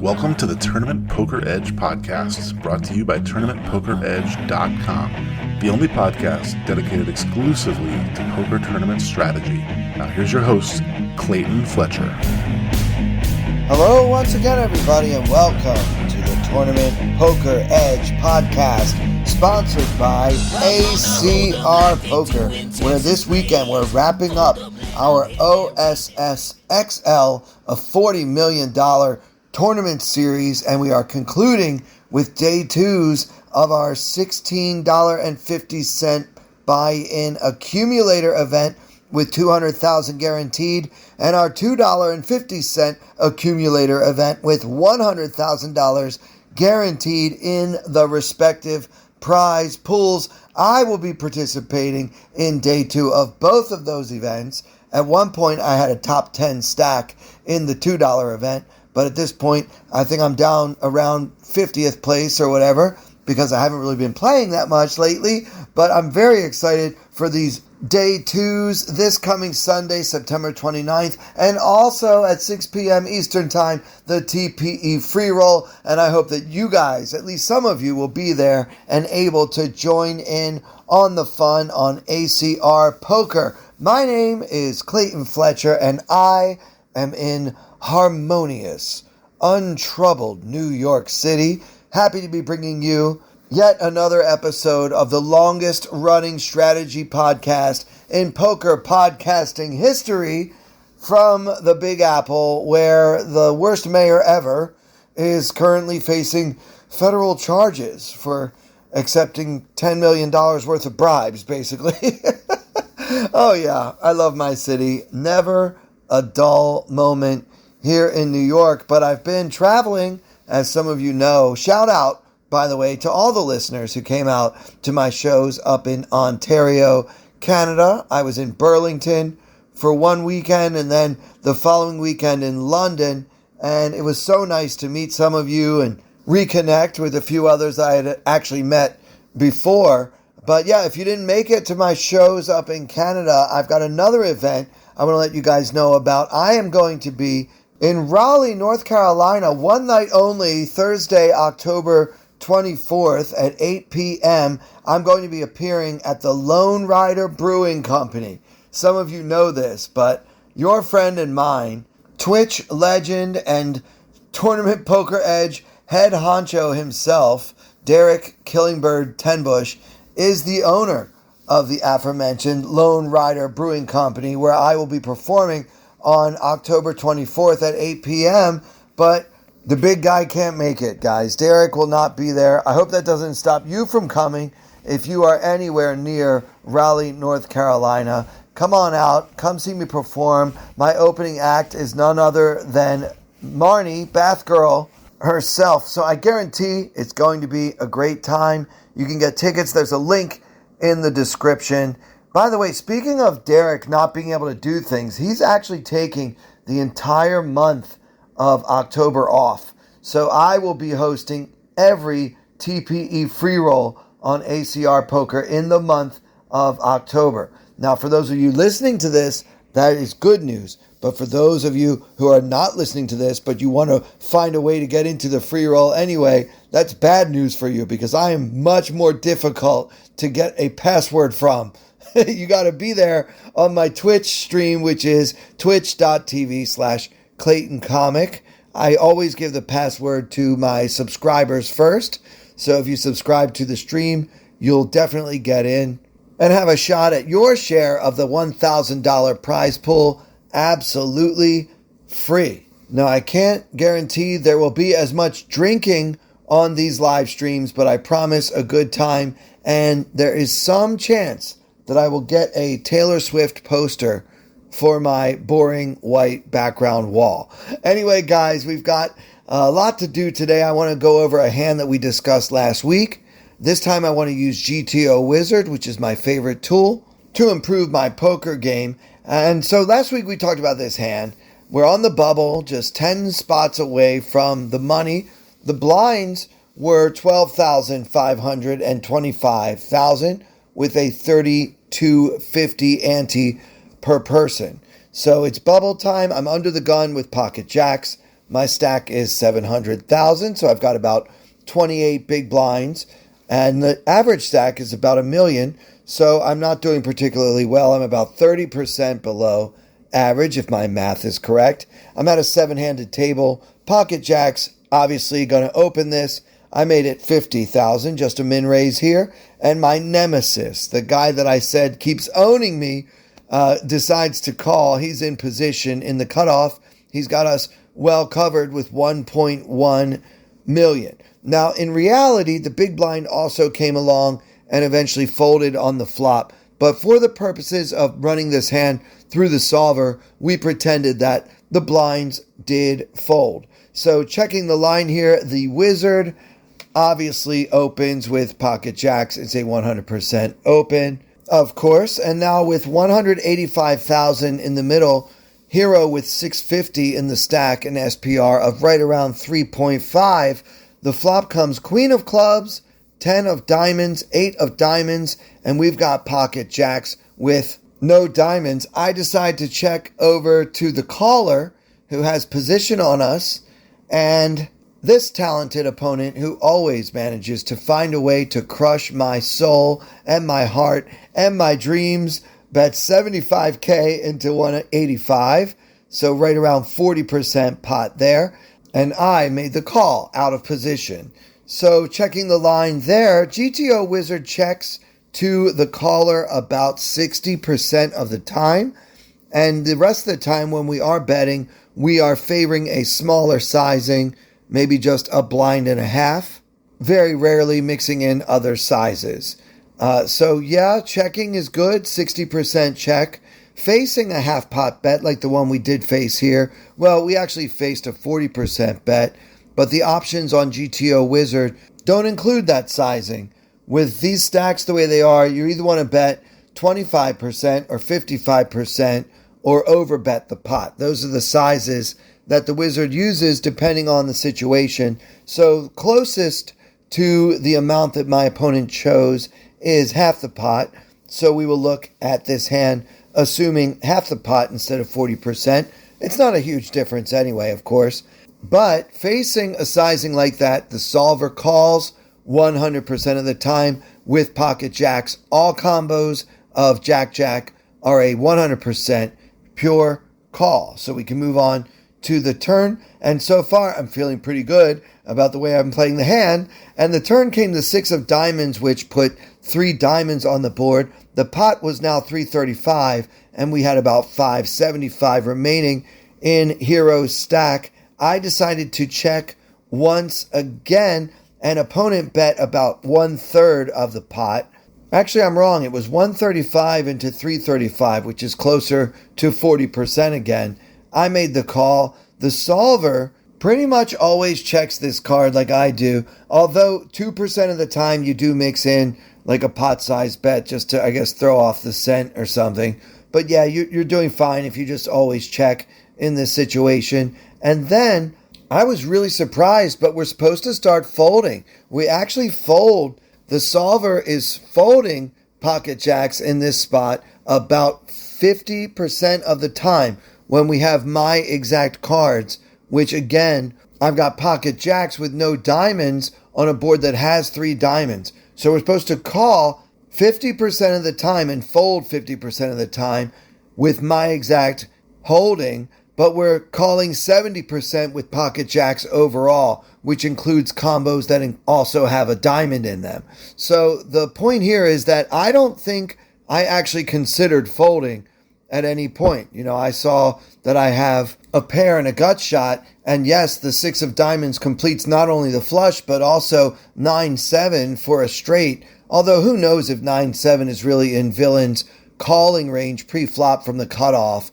Welcome to the Tournament Poker Edge podcast, brought to you by TournamentPokerEdge.com, the only podcast dedicated exclusively to poker tournament strategy. Now here's your host, Clayton Fletcher. Hello once again, everybody, and welcome to the Tournament Poker Edge podcast, sponsored by ACR Poker, where this weekend we're wrapping up our OSS XL, a $40 million tournament series, and we are concluding with day twos of our $16.50 buy-in accumulator event with $200,000 guaranteed, and our $2.50 accumulator event with $100,000 guaranteed in the respective prize pools. I will be participating in day two of both of those events. At one point, I had a top 10 stack in the $2 event, but at this point, I think I'm down around 50th place or whatever, because I haven't really been playing that much lately. But I'm very excited for these day twos this coming Sunday, September 29th, and also at 6 p.m. Eastern Time, the TPE free roll. And I hope that you guys, at least some of you, will be there and able to join in on the fun on ACR Poker. My name is Clayton Fletcher, and I am in harmonious, untroubled New York City. Happy to be bringing you yet another episode of the longest running strategy podcast in poker podcasting history from the Big Apple, where the worst mayor ever is currently facing federal charges for accepting $10 million worth of bribes, basically. Oh yeah, I love my city. Never a dull moment here in New York, but I've been traveling, as some of you know. Shout out, by the way, to all the listeners who came out to my shows up in Ontario, Canada. I was in Burlington for one weekend, and then the following weekend in London, and it was so nice to meet some of you and reconnect with a few others I had actually met before. But yeah, if you didn't make it to my shows up in Canada, I've got another event I want to let you guys know about. I am going to be in Raleigh, North Carolina, one night only, Thursday, October 24th at 8 p.m. I'm going to be appearing at the Lone Rider Brewing Company. Some of you know this, but your friend and mine, Twitch legend and Tournament Poker Edge head honcho himself, Derek Killingbird Tenbush, is the owner of the aforementioned Lone Rider Brewing Company, where I will be performing on October 24th at 8 p.m., but the big guy can't make it, guys. Derek will not be there. I hope that doesn't stop you from coming. If you are anywhere near Raleigh, North Carolina, come on out. Come see me perform. My opening act is none other than Marnie, Bath Girl, herself. So I guarantee it's going to be a great time. You can get tickets. There's a link in the description. By the way, speaking of Derek not being able to do things, he's actually taking the entire month of October off. So I will be hosting every TPE free roll on ACR Poker in the month of October. Now, for those of you listening to this, that is good news. But for those of you who are not listening to this, but you want to find a way to get into the free roll anyway, that's bad news for you, because I am much more difficult to get a password from. You got to be there on my Twitch stream, which is twitch.tv/ClaytonComic. I always give the password to my subscribers first. So if you subscribe to the stream, you'll definitely get in and have a shot at your share of the $1,000 prize pool absolutely free. Now, I can't guarantee there will be as much drinking on these live streams, but I promise a good time, and there is some chance that I will get a Taylor Swift poster for my boring white background wall. Anyway, guys, we've got a lot to do today. I want to go over a hand that we discussed last week. This time I want to use GTO Wizard, which is my favorite tool, to improve my poker game. And so last week we talked about this hand. We're on the bubble, just 10 spots away from the money. The blinds were 12,500 and 25,000 with a 32.50 ante per person. So it's bubble time. I'm under the gun with pocket jacks. My stack is 700,000, so I've got about 28 big blinds. And the average stack is about 1 million, so I'm not doing particularly well. I'm about 30% below average, if my math is correct. I'm at a 7-handed table. Pocket jacks, obviously going to open this. I made it 50,000, just a min raise here. And my nemesis, the guy that I said keeps owning me, decides to call. He's in position in the cutoff. He's got us well covered with 1.1 million. Now, in reality, the big blind also came along and eventually folded on the flop. But for the purposes of running this hand through the solver, we pretended that the blinds did fold. So checking the line here, the wizard obviously opens with pocket jacks. It's a 100% open, of course. And now with 185,000 in the middle, hero with 650 in the stack, an SPR of right around 3.5. The flop comes queen of clubs, 10 of diamonds, 8 of diamonds, and we've got pocket jacks with no diamonds. I decide to check over to the caller who has position on us, and this talented opponent who always manages to find a way to crush my soul and my heart and my dreams bets 75K into 185, so right around 40% pot there. And I made the call out of position. So checking the line there, GTO Wizard checks to the caller about 60% of the time. And the rest of the time when we are betting, we are favoring a smaller sizing, maybe just a blind and a half, very rarely mixing in other sizes. So yeah, checking is good, 60% check. Facing a half pot bet like the one we did face here, well, we actually faced a 40% bet, but the options on GTO Wizard don't include that sizing. With these stacks the way they are, you either want to bet 25% or 55% or overbet the pot. Those are the sizes that the Wizard uses depending on the situation. So closest to the amount that my opponent chose is half the pot. So we will look at this hand assuming half the pot instead of 40%. It's not a huge difference anyway, of course. But facing a sizing like that, the solver calls 100% of the time with pocket jacks. All combos of jack-jack are a 100% pure call. So we can move on to the turn. And so far, I'm feeling pretty good about the way I'm playing the hand. And the turn came the 6 of diamonds, which put 3 diamonds on the board. The pot was now 335, and we had about 575 remaining in Hero's stack. I decided to check once again. An opponent bet about 1/3 of the pot. Actually, I'm wrong. It was 135 into 335, which is closer to 40% again. I made the call. The solver pretty much always checks this card like I do, although 2% of the time you do mix in like a pot-sized bet just to, I guess, throw off the scent or something. But yeah, you're doing fine if you just always check in this situation. And then I was really surprised, but we're supposed to start folding. We actually fold. The solver is folding pocket jacks in this spot about 50% of the time when we have my exact cards, which again, I've got pocket jacks with no diamonds on a board that has 3 diamonds. So we're supposed to call 50% of the time and fold 50% of the time with my exact holding, but we're calling 70% with pocket jacks overall, which includes combos that also have a diamond in them. So the point here is that I don't think I actually considered folding at any point. You know, I saw that I have a pair and a gut shot, and yes, the 6 of diamonds completes not only the flush, but also 9-7 for a straight. Although who knows if 9-7 is really in villain's calling range pre-flop from the cutoff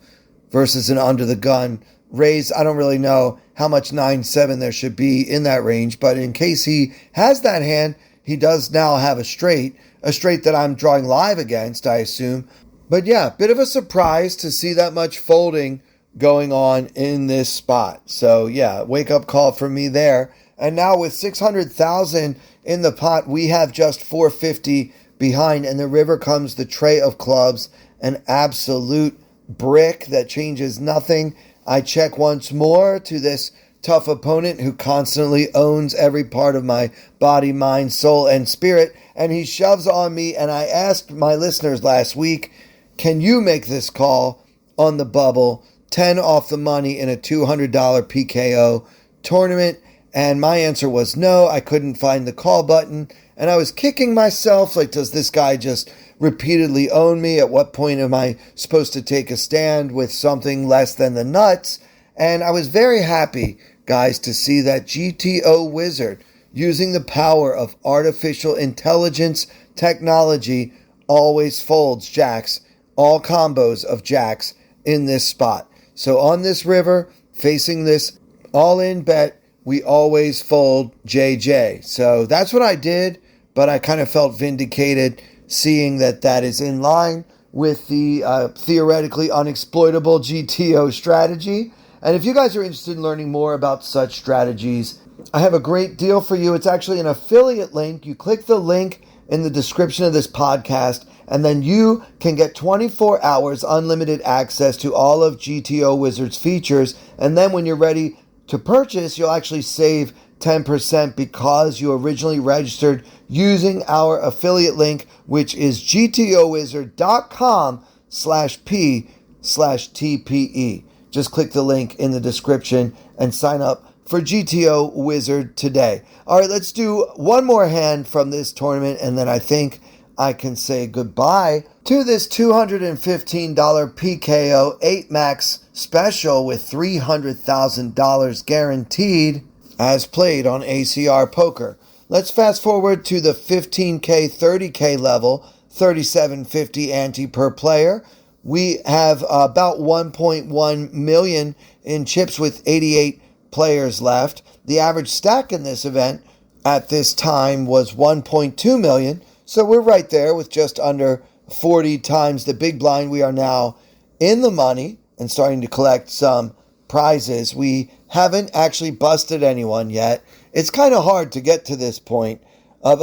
versus an under the gun raise. I don't really know how much 9-7 there should be in that range, but in case he has that hand, he does now have a straight that I'm drawing live against, I assume. But yeah, bit of a surprise to see that much folding going on in this spot. So yeah, wake up call from me there. And now with 600,000 in the pot, we have just 450 behind, and the river comes the tray of clubs, an absolute brick that changes nothing. I check once more to this tough opponent who constantly owns every part of my body, mind, soul, and spirit, and he shoves on me. And I asked my listeners last week, can you make this call on the bubble, 10 off the money in a $200 PKO tournament? And my answer was no. I couldn't find the call button, and I was kicking myself like, does this guy just repeatedly own me? At what point am I supposed to take a stand with something less than the nuts? And I was very happy, guys, to see that GTO Wizard, using the power of artificial intelligence technology, always folds jacks, all combos of jacks in this spot. So on this river, facing this all-in bet, we always fold JJ. So that's what I did, but I kind of felt vindicated seeing that that is in line with the theoretically unexploitable GTO strategy. And if you guys are interested in learning more about such strategies, I have a great deal for you. It's actually an affiliate link. You click the link in the description of this podcast, and then you can get 24 hours unlimited access to all of GTO Wizard's features. And then when you're ready to purchase, you'll actually save 10% because you originally registered using our affiliate link, which is gtowizard.com/p/TPE. Just click the link in the description and sign up for GTO Wizard today. All right, let's do one more hand from this tournament, and then I think I can say goodbye to this $215 PKO 8-max special with $300,000 guaranteed as played on ACR Poker. Let's fast forward to the 15K, 30K level, 37.50 ante per player. We have about 1.1 million in chips with 88 players left. The average stack in this event at this time was 1.2 million. So we're right there with just under 40 times the big blind. We are now in the money and starting to collect some prizes. We haven't actually busted anyone yet. It's kind of hard to get to this point of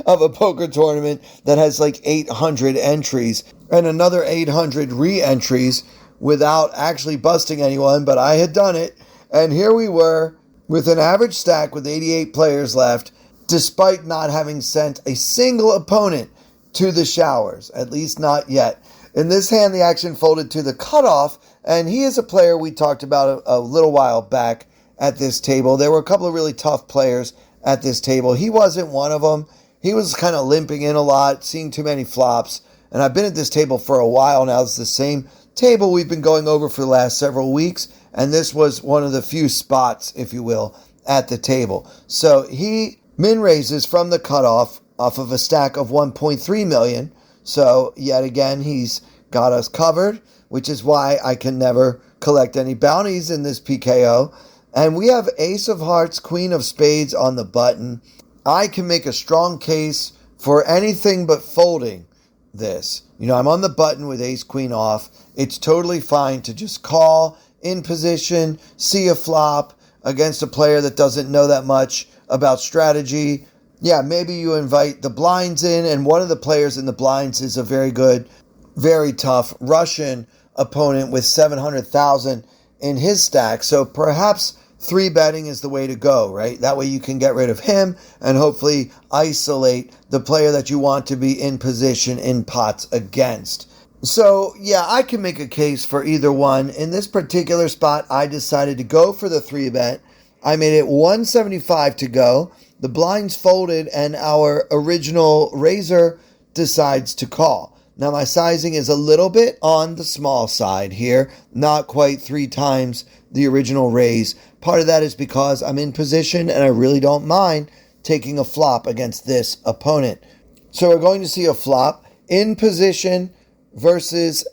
a poker tournament that has like 800 entries and another 800 re-entries without actually busting anyone, but I had done it. And here we were with an average stack with 88 players left, despite not having sent a single opponent to the showers, at least not yet. In this hand, the action folded to the cutoff, and he is a player we talked about a little while back at this table. There were a couple of really tough players at this table. He wasn't one of them. He was kind of limping in a lot, seeing too many flops, and I've been at this table for a while now. It's the same table we've been going over for the last several weeks, and this was one of the few spots, if you will, at the table. So he min raises from the cutoff off of a stack of 1.3 million. So yet again, he's got us covered, which is why I can never collect any bounties in this PKO. And we have Ace of Hearts, Queen of Spades on the button. I can make a strong case for anything but folding this. You know, I'm on the button with Ace Queen off. It's totally fine to just call in position, see a flop against a player that doesn't know that much about strategy. Yeah, maybe you invite the blinds in, and one of the players in the blinds is a very good, very tough Russian opponent with 700,000 in his stack. So perhaps 3-betting is the way to go, right? That way you can get rid of him and hopefully isolate the player that you want to be in position in pots against. So, yeah, I can make a case for either one. In this particular spot, I decided to go for the 3-bet. I made it 175 to go. The blinds folded, and our original raiser decides to call. Now, my sizing is a little bit on the small side here, not quite 3 times the original raise. Part of that is because I'm in position, and I really don't mind taking a flop against this opponent. So we're going to see a flop in position versus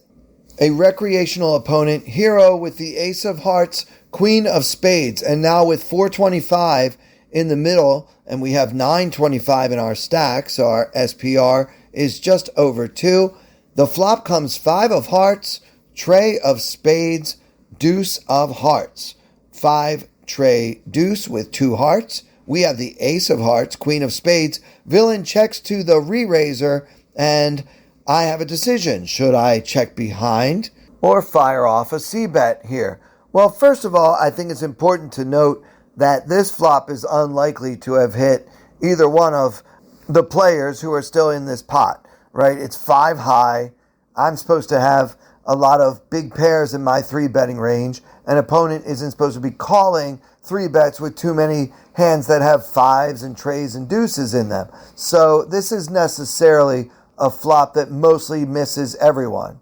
a recreational opponent, Hero with the Ace of Hearts, Queen of Spades, and now with 425 in the middle, and we have 925 in our stack, so our SPR is just over 2. The flop comes 5 of Hearts, Trey of Spades, Deuce of Hearts. 5 Trey Deuce with 2 hearts. We have the Ace of Hearts, Queen of Spades. Villain checks to the re-raiser, and I have a decision. Should I check behind or fire off a C-bet here? Well, first of all, I think it's important to note that this flop is unlikely to have hit either one of the players who are still in this pot, right? It's 5 high. I'm supposed to have a lot of big pairs in my 3-betting range. An opponent isn't supposed to be calling 3-bets with too many hands that have 5s and trays and deuces in them. So this is necessarily a flop that mostly misses everyone.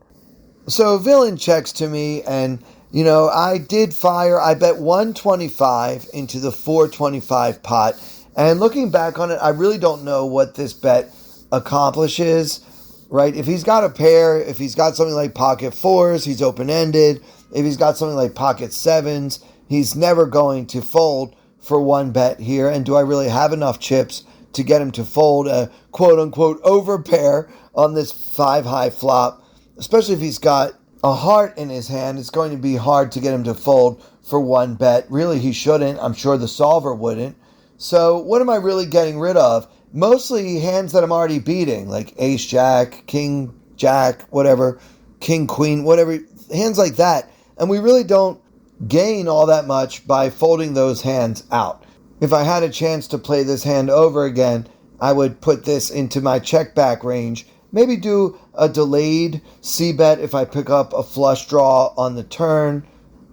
So villain checks to me, and I did fire. I bet 125 into the 425 pot. And looking back on it, I really don't know what this bet accomplishes, right? If he's got a pair, if he's got something like pocket 4s, he's open-ended. If he's got something like pocket 7s, he's never going to fold for one bet here. And do I really have enough chips to get him to fold a quote-unquote overpair on this 5-high flop? Especially if he's got a heart in his hand, it's going to be hard to get him to fold for one bet. Really, he shouldn't. I'm sure the solver wouldn't. So what am I really getting rid of? Mostly hands that I'm already beating, like ace jack, king jack, whatever, king queen, whatever, hands like that. And we really don't gain all that much by folding those hands out. If I had a chance to play this hand over again, I would put this into my check back range. Maybe do a delayed C-bet if I pick up a flush draw on the turn,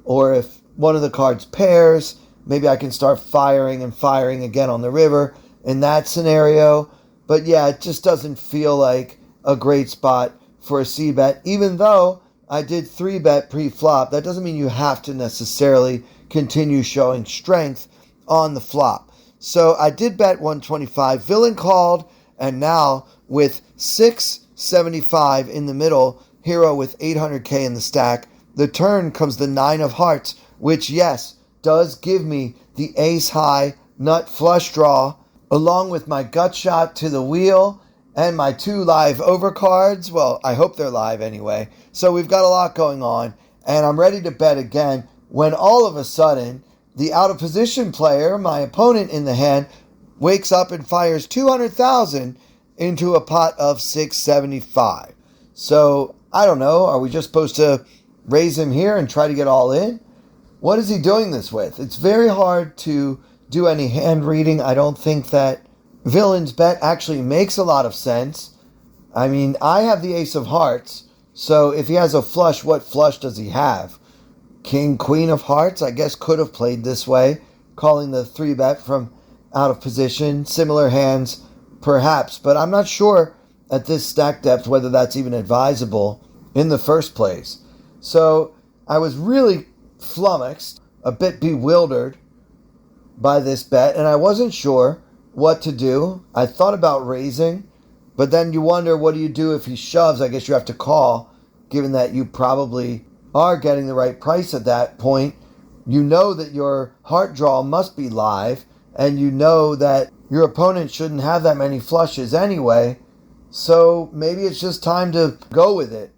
or if one of the cards pairs, maybe I can start firing and firing again on the river in that scenario. But yeah, it just doesn't feel like a great spot for a C-bet. Even though I did 3-bet pre-flop, that doesn't mean you have to necessarily continue showing strength on the flop. So I did bet 125. Villain called, and now with 675 in the middle, hero with 800k in the stack, the turn comes the 9 of hearts, which, yes, does give me the ace high nut flush draw, along with my gut shot to the wheel and my 2 live overcards. Well, I hope they're live anyway. So we've got a lot going on, and I'm ready to bet again when all of a sudden the out of position player, my opponent in the hand, wakes up and fires 200,000 into a pot of 675. So I don't know. Are we just supposed to raise him here and try to get all in? What is he doing this with? It's very hard to do any hand reading. I don't think that Villain's bet actually makes a lot of sense. I mean, I have the ace of hearts, so if he has a flush, what flush does he have? King, queen of hearts, I guess could have played this way, calling the 3-bet from out of position. Similar hands, perhaps, but I'm not sure at this stack depth whether that's even advisable in the first place. So I was really flummoxed, a bit bewildered by this bet, and I wasn't sure what to do. I thought about raising, but then you wonder, what do you do if he shoves? I guess you have to call, given that you probably are getting the right price at that point. You know that your heart draw must be live, and you know that your opponent shouldn't have that many flushes anyway, so maybe it's just time to go with it.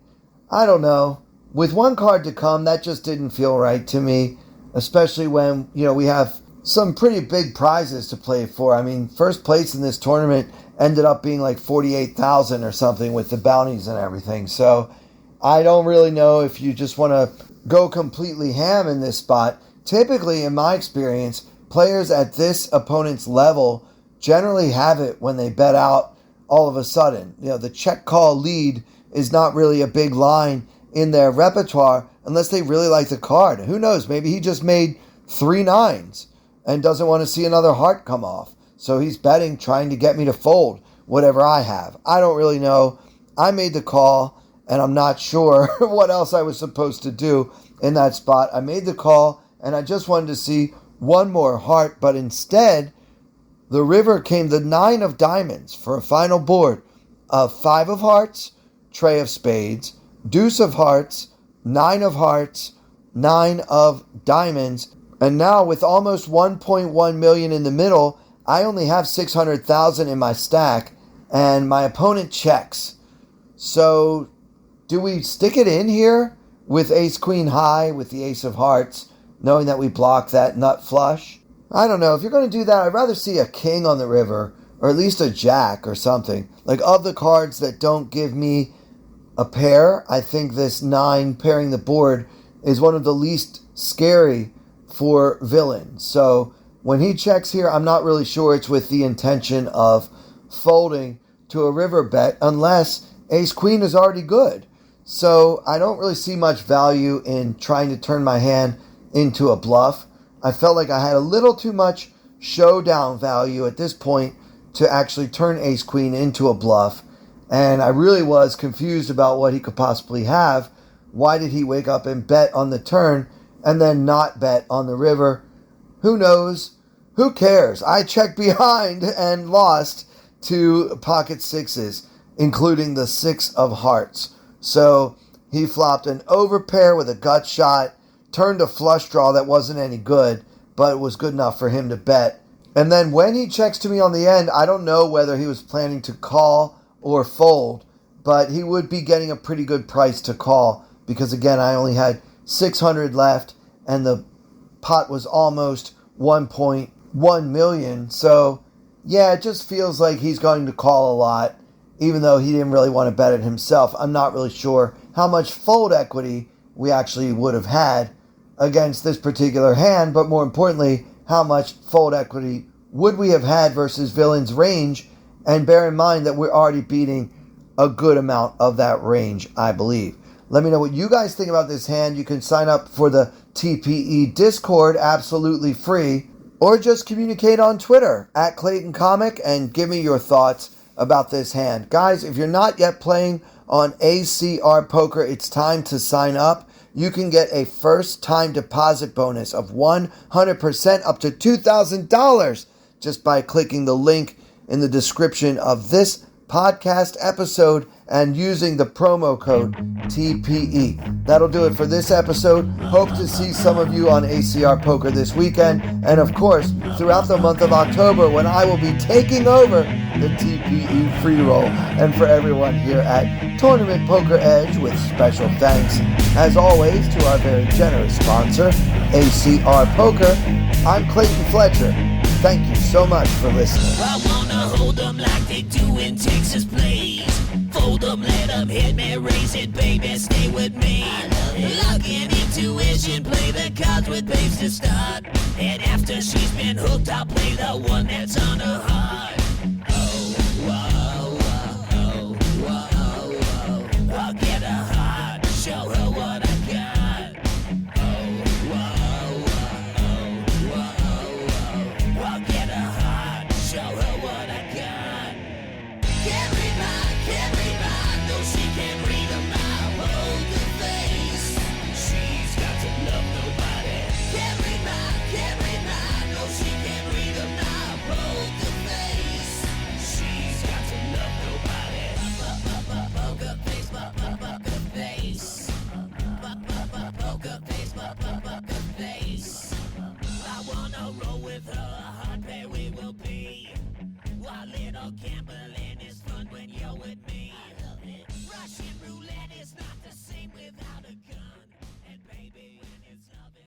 I don't know. With one card to come, that just didn't feel right to me, especially when, we have some pretty big prizes to play for. I mean, first place in this tournament ended up being like 48,000 or something with the bounties and everything. So I don't really know if you just want to go completely ham in this spot. Typically, in my experience, players at this opponent's level generally have it when they bet out all of a sudden. The check call lead is not really a big line in their repertoire unless they really like the card. Who knows? Maybe he just made 3 9s and doesn't want to see another heart come off. So he's betting, trying to get me to fold whatever I have. I don't really know. I made the call, and I'm not sure what else I was supposed to do in that spot. I made the call, and I just wanted to see one more heart, but instead, the river came the 9 of diamonds for a final board of 5 of hearts, tray of spades, deuce of hearts, 9 of hearts, 9 of diamonds. And now with almost 1.1 million in the middle, I only have 600,000 in my stack, and my opponent checks. So do we stick it in here with ace queen high with the ace of hearts, knowing that we block that nut flush? I don't know. If you're going to do that, I'd rather see a king on the river, or at least a jack or something. Like, of the cards that don't give me a pair. I think this 9 pairing the board is one of the least scary for villains. So when he checks here, I'm not really sure it's with the intention of folding to a river bet unless ace queen is already good. So I don't really see much value in trying to turn my hand into a bluff. I felt like I had a little too much showdown value at this point to actually turn ace queen into a bluff. And I really was confused about what he could possibly have. Why did he wake up and bet on the turn and then not bet on the river? Who knows? Who cares? I checked behind and lost to pocket sixes, including the 6 of hearts. So he flopped an overpair with a gut shot, turned a flush draw that wasn't any good, but it was good enough for him to bet. And then when he checks to me on the end, I don't know whether he was planning to call or fold, but he would be getting a pretty good price to call because, again, I only had 600 left and the pot was almost 1.1 million. So, yeah, it just feels like he's going to call a lot, even though he didn't really want to bet it himself. I'm not really sure how much fold equity we actually would have had against this particular hand, but more importantly, how much fold equity would we have had versus villain's range? And bear in mind that we're already beating a good amount of that range, I believe. Let me know what you guys think about this hand. You can sign up for the TPE Discord absolutely free, or just communicate on Twitter at Clayton Comic and give me your thoughts about this hand. Guys, if you're not yet playing on ACR Poker, it's time to sign up. You can get a first-time deposit bonus of 100% up to $2,000 just by clicking the link in the description of this podcast episode and using the promo code TPE. That'll do it for this episode. Hope to see some of you on ACR Poker this weekend, and of course, throughout the month of October when I will be taking over the TPE free roll. And for everyone here at Tournament Poker Edge, with special thanks, as always, to our very generous sponsor, ACR Poker, I'm Clayton Fletcher. Thank you so much for listening. I wanna hold them like they do in Texas plays. Fold them, let them hit me, raise it, baby, stay with me. Luck and intuition, play the cards with babes to start. And after she's been hooked, I'll play the one that's on her heart. Oh, whoa, whoa, whoa, whoa. I'll get her heart, show her what I got. Oh, whoa, whoa, whoa, whoa. I'll get her heart, show her what I got. Can't read mine, no she can't read a mile. Poker face, she's got to love nobody. Can't read mine, no she can't read a mile. Poker face, she's got to love nobody. Poker face, poker face. Poker face, poker face. I wanna roll with her, a hard pair we will be. While little gambling